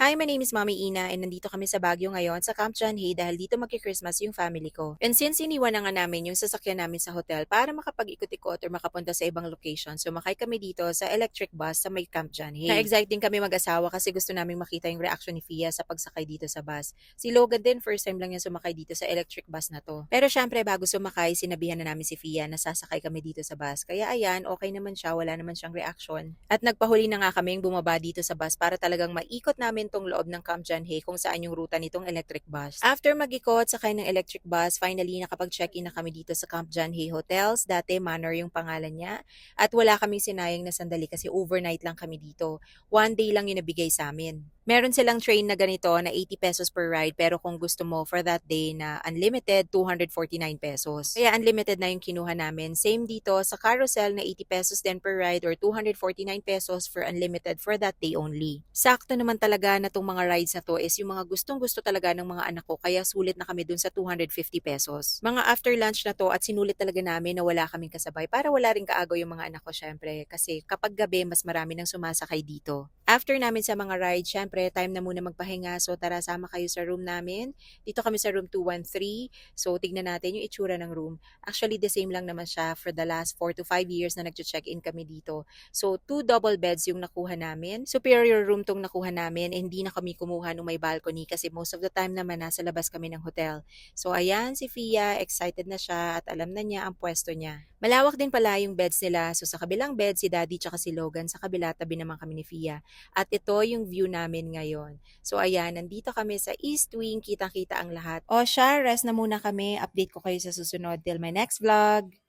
Hi, my name is Mommy Ina and nandito kami sa Baguio ngayon sa Camp John Hay dahil dito magki-Christmas yung family ko. And since iniwan na nga namin yung sasakyan namin sa hotel para makapag-ikot-ikot or makapunta sa ibang location, sumakay kami dito sa electric bus sa may Camp John Hay. Na-excite din kami mag-asawa kasi gusto naming makita yung reaction ni Fia sa pagsakay dito sa bus. Si Logan din, first time lang niya sumakay dito sa electric bus na to. Pero syempre bago sumakay, sinabihan na namin si Fia na sasakay kami dito sa bus. Kaya ayan, okay naman siya, wala naman siyang reaction. At nagpahuli na nga kaming bumaba dito sa bus para talagang maikot namin tong loob ng Camp John Hay kung saan yung ruta nitong electric bus. After mag-ikot, sakay ng electric bus, finally nakapag-check-in na kami dito sa Camp John Hay Hotels. Dati Manor yung pangalan niya. At wala kaming sinayang na sandali kasi overnight lang kami dito. One day lang yung nabigay sa amin. Meron silang train na ganito na 80 pesos per ride pero kung gusto mo for that day na unlimited, 249 pesos. Kaya unlimited na yung kinuha namin. Same dito sa carousel na 80 pesos din per ride or 249 pesos for unlimited for that day only. Sakto naman talaga na tong mga rides na to is yung mga gustong-gusto talaga ng mga anak ko kaya sulit na kami dun sa 250 pesos. Mga after lunch na to at sinulit talaga namin na wala kaming kasabay para wala rin kaagaw yung mga anak ko syempre kasi kapag gabi mas marami nang sumasakay dito. After namin sa mga rides, syempre, time na muna magpahinga. So, tara, sama kayo sa room namin. Dito kami sa room 213. So, tignan natin yung itsura ng room. Actually, the same lang naman siya for the last 4 to 5 years na nag-check-in kami dito. So, 2 double beds yung nakuha namin. Superior room tong nakuha namin. Hindi na kami kumuha nung may balcony kasi most of the time naman nasa labas kami ng hotel. So, ayan, si Fia, excited na siya at alam na niya ang pwesto niya. Malawak din pala yung beds nila. So, sa kabilang bed, si Daddy tsaka si Logan. Sa kabila, tabi naman kami ni Fia. At ito yung view namin ngayon. So ayan, nandito kami sa East Wing, kitang-kita ang lahat. O siya, rest na muna kami. Update ko kayo sa susunod till my next vlog.